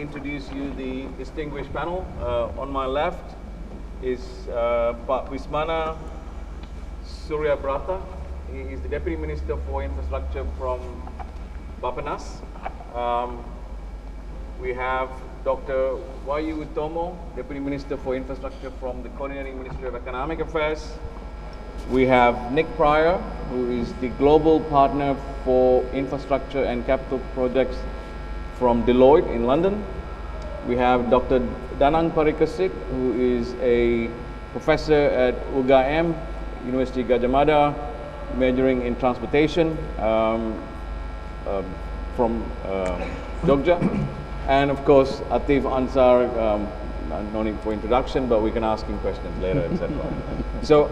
introduce you the distinguished panel. On my left is Pak Wismana Suryabrata. He is the Deputy Minister for Infrastructure from Bappenas. We have Dr. Wahyu Utomo, Deputy Minister for Infrastructure from the Coordinating Ministry of Economic Affairs. We have Nick Pryor, who is the Global Partner for Infrastructure and Capital Projects from Deloitte in London. We have Dr. Danang Parikesit, who is a professor at UGM, University Gadjah Mada, majoring in transportation from Jogja. And of course, Atif Ansar, no need for introduction, but we can ask him questions later, etc. So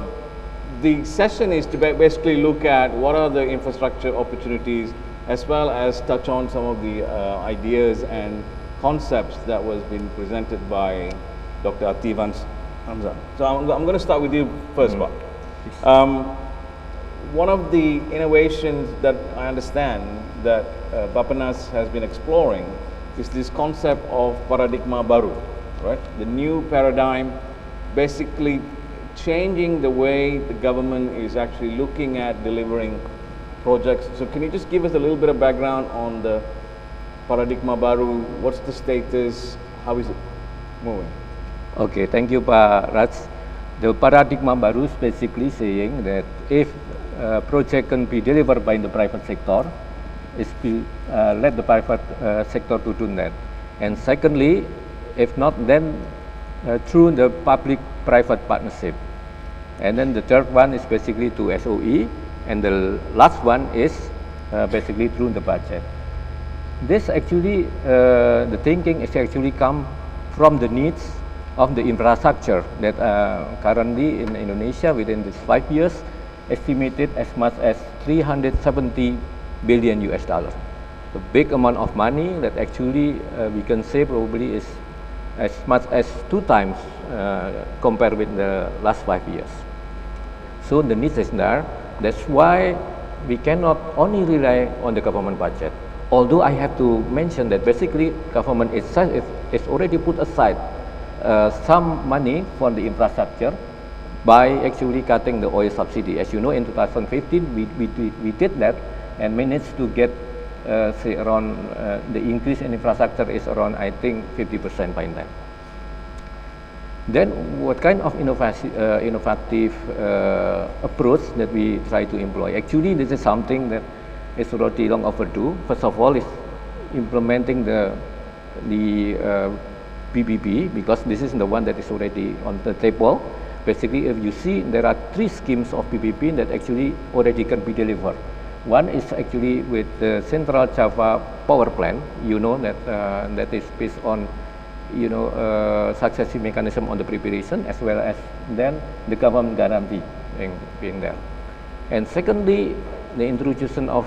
the session is to basically look at what are the infrastructure opportunities, as well as touch on some of the ideas and concepts that was being presented by Dr. Atif Ansar. So I'm going to start with you first, Pak. One of the innovations that I understand that Bappenas has been exploring is this concept of paradigma baru, right? The new paradigm, basically changing the way the government is actually looking at delivering projects. So can you just give us a little bit of background on the paradigma baru? What's the status? How is it moving? Okay, thank you, Pak Raj. The paradigma baru is basically saying that if a project can be delivered by the private sector, let the private sector to do that. And secondly, if not, then through the public-private partnership. And then the third one is basically to SOE, and the last one is basically through the budget. This actually, the thinking is actually come from the needs of the infrastructure that currently in Indonesia within these 5 years estimated as much as 370 billion US dollars. A big amount of money that actually we can say probably is as much as 2 times compared with the last 5 years. So the needs is there. That's why we cannot only rely on the government budget. Although I have to mention that basically government itself is already put aside some money for the infrastructure by actually cutting the oil subsidy. As you know, in 2015 we did that and managed to get say around the increase in infrastructure is around, I think, 50% by then. Then what kind of innovative approach that we try to employ? Actually, this is something that is already long overdue. First of all, is implementing the PPP, because this is the one that is already on the table. Basically, if you see, there are 3 schemes of PPP that actually already can be delivered. One is actually with the Central Java Power Plant. You know that that is based on successive mechanism on the preparation, as well as then the government guarantee being there. And secondly, the introduction of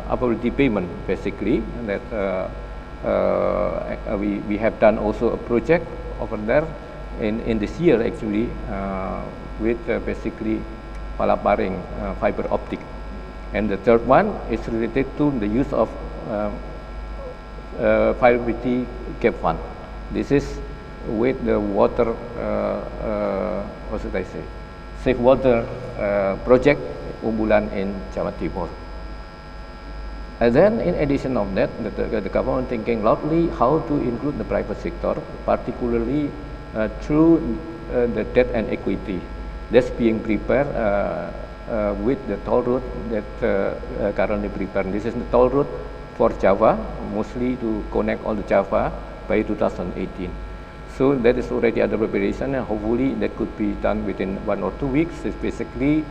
ability payment, basically, that we have done also a project over there in this year actually with basically palaparing fiber optic. And the third one is related to the use of viability gap fund. This is with the water, what should I say, safe water project unggulan in Jawa Timur. And then in addition of that, the government thinking loudly how to include the private sector, particularly through the debt and equity. That's being prepared with the toll road that currently prepared. This is the toll road for Java, mostly to connect all the Java by 2018. So that is already under preparation, and hopefully that could be done within 1 or 2 weeks. It's basically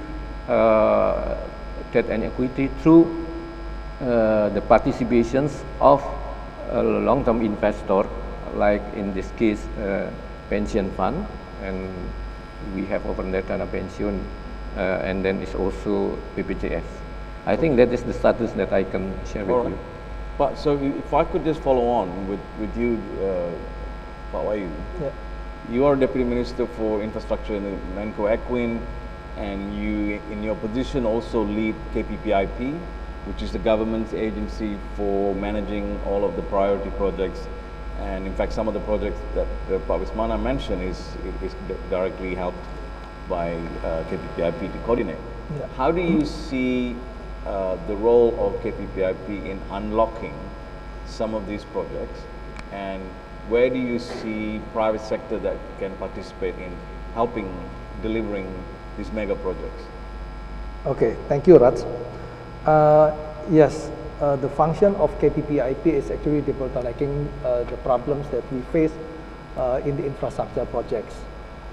debt and equity through the participations of a long-term investor, like in this case pension fund, and we have over there Dana Pensiun, and then it's also BPJS. I think that is the status that I can share with you. But so if I could just follow on with you, Pak Wahyu. Yeah. You are Deputy Minister for Infrastructure in the Menko Equin, and you, in your position, also lead KPPIP, which is the government's agency for managing all of the priority projects And in fact, some of the projects that Pak Wismana mentioned is directly helped by KPPIP to coordinate. Yeah. How do you see the role of KPPIP in unlocking some of these projects, and where do you see private sector that can participate in helping delivering these mega projects? Okay, thank you, Raj. Yes, the function of KPPIP is actually debottlenecking the problems that we face in the infrastructure projects.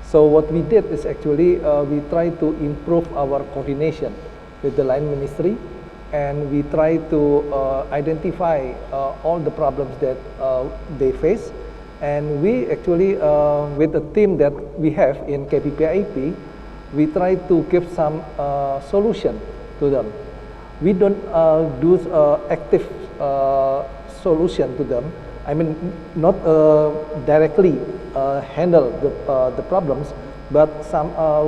So what we did is actually we try to improve our coordination with the line ministry, and we try to identify all the problems that they face. And we actually, with the team that we have in KPPIP, we try to give some solution to them. We don't do active solution to them. I mean, not directly handle the problems, but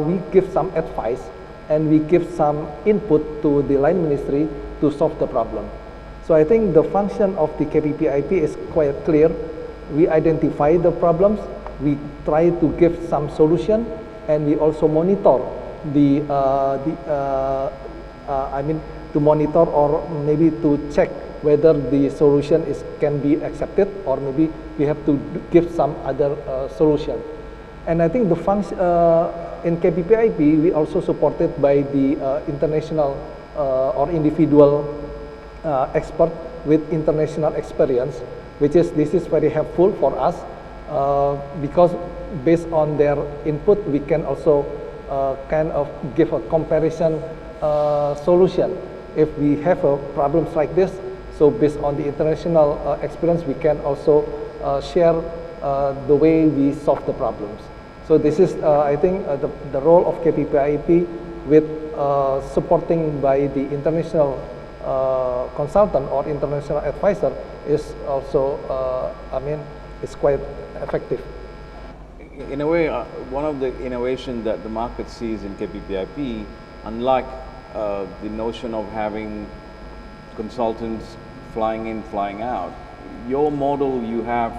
we give some advice and we give some input to the line ministry to solve the problem. So I think the function of the KPPIP is quite clear. We identify the problems, we try to give some solution, and we also monitor to monitor or maybe to check whether the solution can be accepted, or maybe we have to give some other solution. And I think the function in KPPIP, we also supported by the international or individual expert with international experience, this is very helpful for us because based on their input, we can also kind of give a comparison solution. If we have problems like this, so based on the international experience, we can also share the way we solve the problems. So this is, I think, the role of KPPIP with supporting by the international consultant or international advisor is also, it's quite effective. In a way, one of the innovations that the market sees in KPPIP, unlike the notion of having consultants flying in, flying out, your model, you have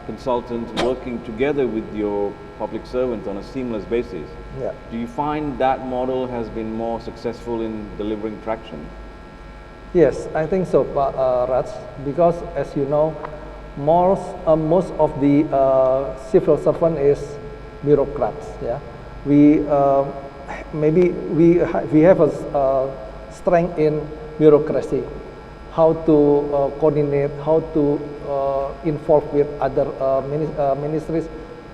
consultants working together with your public servants on a seamless basis. Yeah. Do you find that model has been more successful in delivering traction? Yes, I think so, Raj, because as you know, most of the civil servant is bureaucrats. Yeah, we have a strength in bureaucracy, how to coordinate, how to involve with other ministries.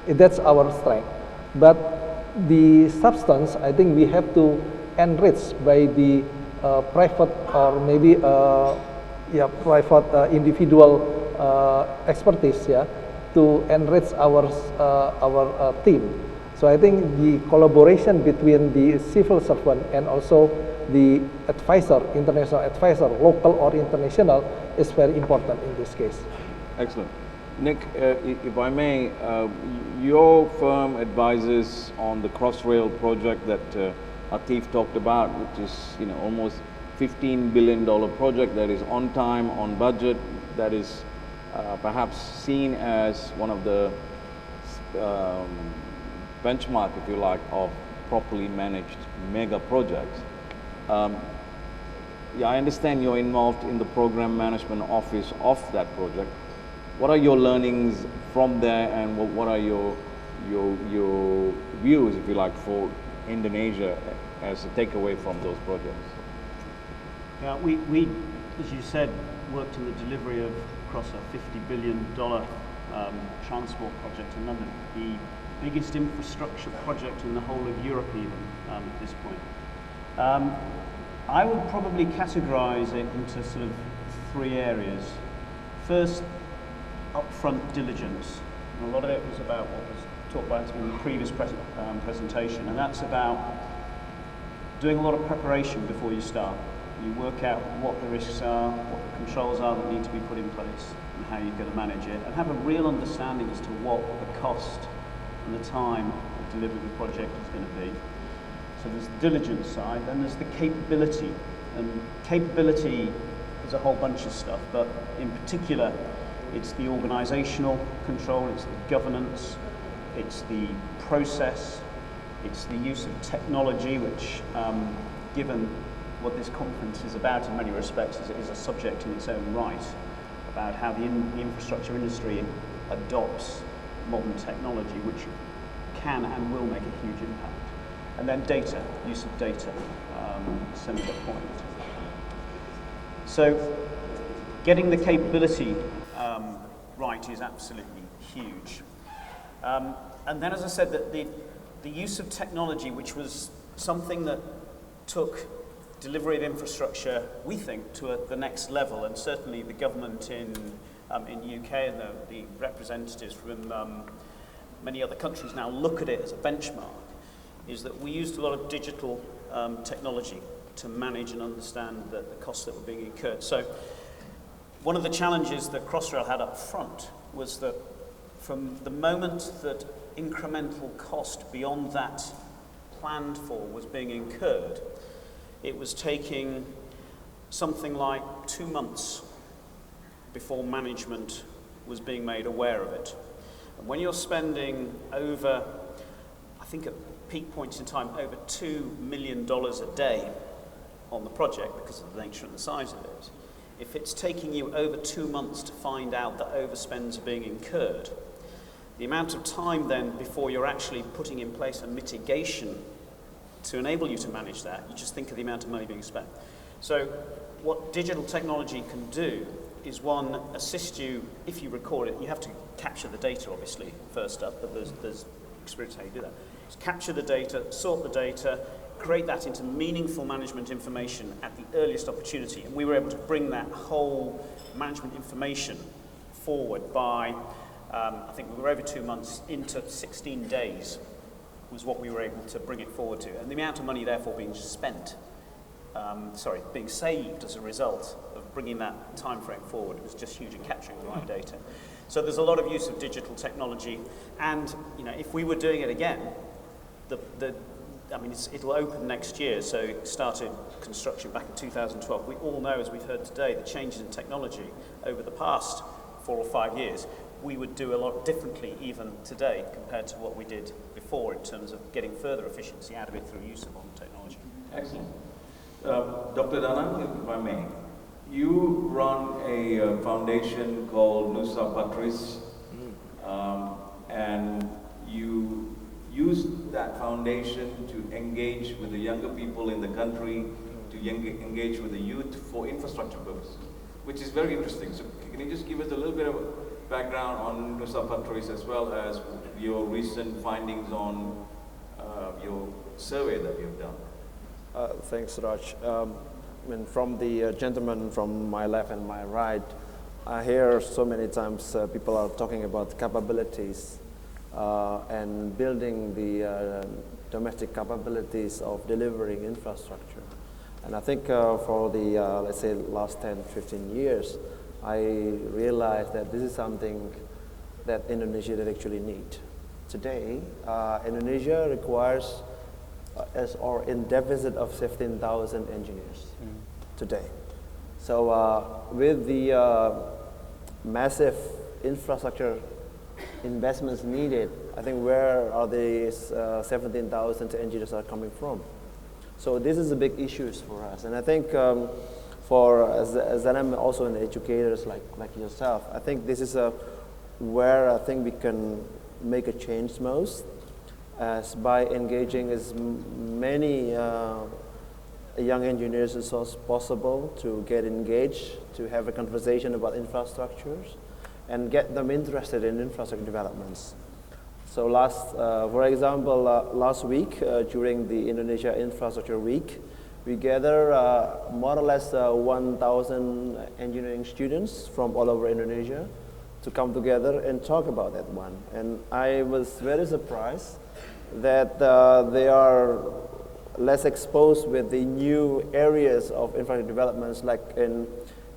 That's our strength. But the substance, I think we have to enrich by the private or maybe private individual expertise, yeah, to enrich our team. So I think the collaboration between the civil servant and also the advisor, international advisor, local or international, is very important in this case. Excellent. Nick, if I may, your firm advises on the Crossrail project that Atif talked about, which is almost $15 billion project that is on time, on budget, that is perhaps seen as one of the benchmark, if you like, of properly managed mega projects. I understand you're involved in the program management office of that project. What are your learnings from there, and what are your views, if you like, for Indonesia as a takeaway from those projects? Yeah, we, as you said, worked in the delivery of across a $50 billion transport project in London, the biggest infrastructure project in the whole of Europe even at this point. I would probably categorize it into sort of three areas. First, upfront diligence. And a lot of it was about what was talked about in the previous presentation, and that's about doing a lot of preparation before you start. You work out what the risks are, what the controls are that need to be put in place, and how you're going to manage it, and have a real understanding as to what the cost and the time of delivering the project is going to be. So there's the diligence side, then there's the capability. And capability is a whole bunch of stuff, but in particular, it's the organizational control, it's the governance, it's the process, it's the use of technology, which, given what this conference is about in many respects, is a subject in its own right, about how the infrastructure industry adopts modern technology, which can and will make a huge impact. And then data, use of data, similar point. So getting the capability right is absolutely huge. And then, as I said, that the use of technology, which was something that took delivery of infrastructure, we think, to the next level, and certainly the government in UK and the representatives from many other countries now look at it as a benchmark, is that we used a lot of digital technology to manage and understand the costs that were being incurred. So one of the challenges that Crossrail had up front was that from the moment that incremental cost beyond that planned for was being incurred, it was taking something like 2 months before management was being made aware of it. And when you're spending over, I think at peak points in time, over $2 million a day on the project because of the nature and the size of it, if it's taking you over 2 months to find out that overspends are being incurred, the amount of time then before you're actually putting in place a mitigation to enable you to manage that, you just think of the amount of money being spent. So what digital technology can do is, one, assist you if you record it. You have to capture the data, obviously, first up, but there's experience how you do that. Just capture the data, sort the data, create that into meaningful management information at the earliest opportunity. And we were able to bring that whole management information forward by, I think we were over 2 months into 16 days was what we were able to bring it forward to. And the amount of money therefore being spent, being saved as a result of bringing that time frame forward was just huge in capturing the right data. So there's a lot of use of digital technology. And if we were doing it again, it'll open next year, so it started construction back in 2012. We all know, as we've heard today, the changes in technology over the past 4 or 5 years. We would do a lot differently even today compared to what we did before in terms of getting further efficiency out of it through use of modern technology. Excellent. Dr. Dana, if I may, you run a foundation called Nusa Patris, and you use that foundation to engage with the younger people in the country, to engage with the youth for infrastructure purposes, which is very interesting. So can you just give us a little bit of background on Nusa Patris as well as your recent findings on your survey that you've done? Thanks, Raj. From the gentleman from my left and my right, I hear so many times people are talking about capabilities and building the domestic capabilities of delivering infrastructure. And I think for the, let's say, last 10, 15 years, I realized that this is something that Indonesia did actually need. Today, Indonesia requires or in deficit of 15,000 engineers today. So with the massive infrastructure investments needed, I think where are these 17,000 engineers are coming from? So this is a big issue for us. And I think as I'm also an educator like yourself, I think this is where I think we can make a change most, as by engaging as many young engineers as possible to get engaged, to have a conversation about infrastructures, and get them interested in infrastructure developments. So for example, last week during the Indonesia Infrastructure Week, we gather more or less 1,000 engineering students from all over Indonesia to come together and talk about that one. And I was very surprised that they are less exposed with the new areas of infrastructure developments, like in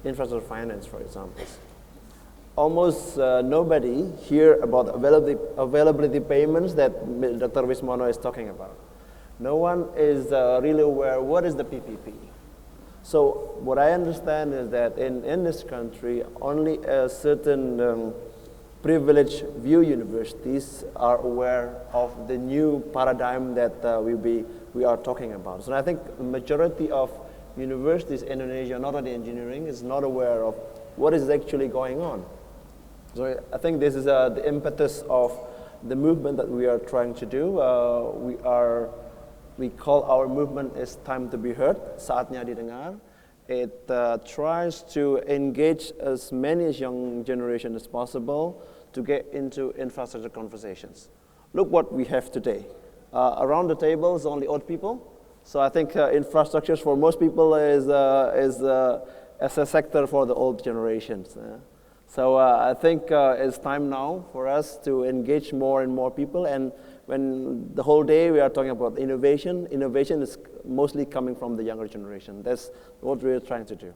infrastructure finance, for example. Almost nobody hear about availability payments that Dr. Wismono is talking about. No one is really aware what is the PPP. So what I understand is that in this country, only a certain privileged view universities are aware of the new paradigm that we are talking about. So I think the majority of universities in Indonesia, not only engineering, is not aware of what is actually going on. So I think this is the impetus of the movement that we are trying to do. We call our movement "It's Time to Be Heard," saatnya didengar. It tries to engage as many young generation as possible to get into infrastructure conversations. Look what we have today. Around the table is only old people. So I think infrastructures for most people is as a sector for the old generations. So I think it's time now for us to engage more and more people. And when the whole day we are talking about innovation is mostly coming from the younger generation. That's what we're trying to do.